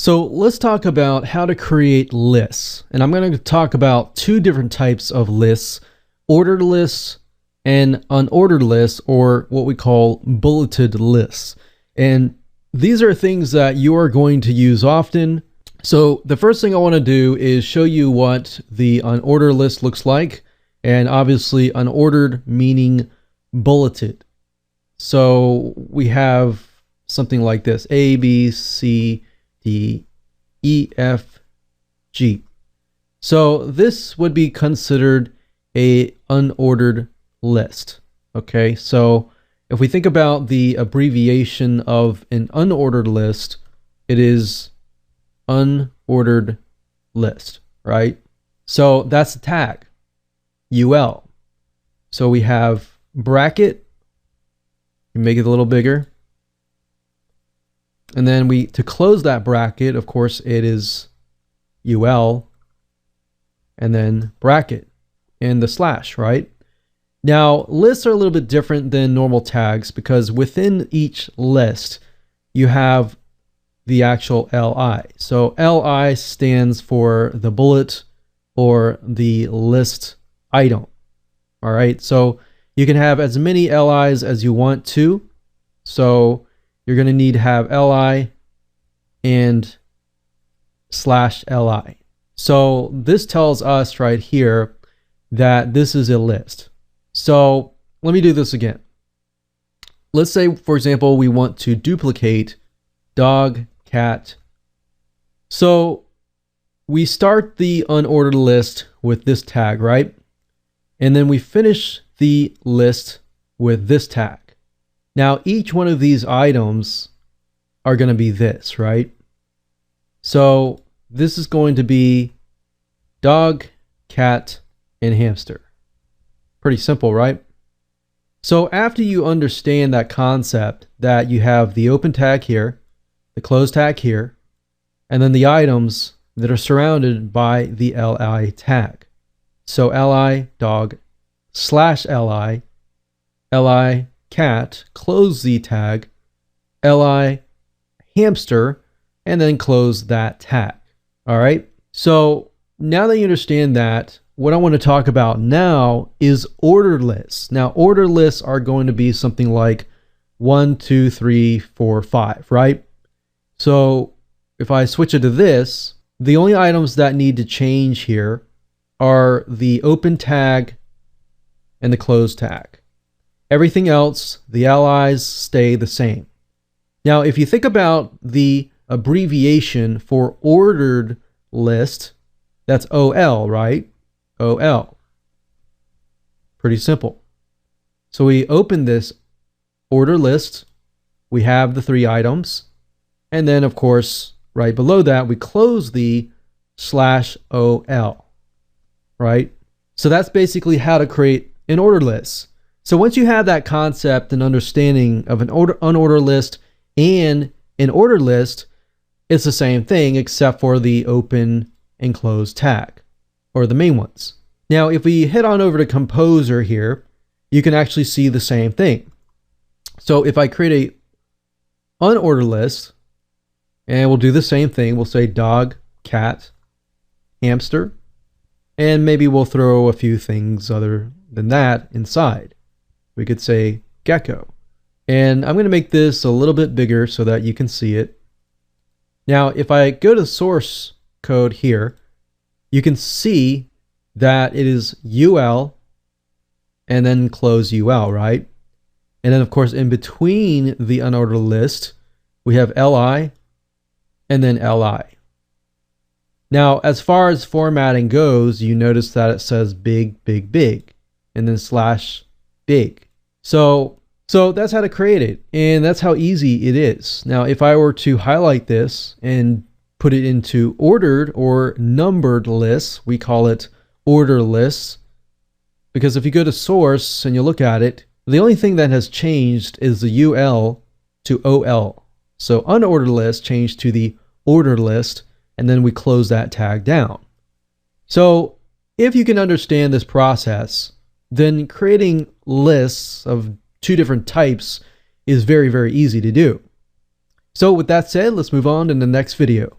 So let's talk about how to create lists. And I'm going to talk about two different types of lists: ordered lists and unordered lists, or what we call bulleted lists. And these are things that you are going to use often. So the first thing I want to do is show you what the unordered list looks like. And obviously unordered meaning bulleted. So we have something like this: A, B, C, D, E, F, G. So this would be considered a unordered list. Okay, so if we think about the abbreviation of an unordered list, it is unordered list, right? So that's the tag, UL. So we have bracket, you make it a little bigger. And then to close that bracket, of course, it is UL and then bracket and the slash, right? Now, lists are a little bit different than normal tags because within each list, you have the actual LI. So LI stands for the bullet or the list item. All right, so you can have as many LIs as you want to. So you're going to need to have LI and /LI. So this tells us right here that this is a list. So let me do this again. Let's say, for example, we want to duplicate dog, cat. So we start the unordered list with this tag, right? And then we finish the list with this tag. Now, each one of these items are going to be this, right? So this is going to be dog, cat, and hamster. Pretty simple, right? So after you understand that concept, that you have the open tag here, the closed tag here, and then the items that are surrounded by the LI tag. So LI dog /LI, LI cat, close the tag, LI hamster, and then close that tag. All right. So now that you understand that, what I want to talk about now is ordered lists. Now, ordered lists are going to be something like 1, 2, 3, 4, 5, right? So if I switch it to this, the only items that need to change here are the open tag and the closed tag. Everything else, the LIs stay the same. Now, if you think about the abbreviation for ordered list, that's OL, right? OL. Pretty simple. So we open this order list, we have the 3 items, and then of course, right below that, we close the /OL, right? So that's basically how to create an order list. So once you have that concept and understanding of an unordered list and an ordered list, it's the same thing except for the open and closed tag, or the main ones. Now, if we head on over to Composer here, you can actually see the same thing. So if I create a unordered list, and we'll do the same thing, we'll say dog, cat, hamster, and maybe we'll throw a few things other than that inside. We could say gecko. And I'm going to make this a little bit bigger so that you can see it. Now, if I go to source code here, you can see that it is UL and then close UL, right? And then, of course, in between the unordered list, we have LI and then LI. Now, as far as formatting goes, you notice that it says big, big, big, and then /big. So that's how to create it, and that's how easy it is. Now, if I were to highlight this and put it into ordered or numbered lists, we call it order lists, because if you go to source and you look at it, the only thing that has changed is the UL to OL. So unordered list changed to the ordered list, and then we close that tag down. So if you can understand this process, then creating lists of 2 different types is very, very easy to do. So with that said, let's move on to the next video.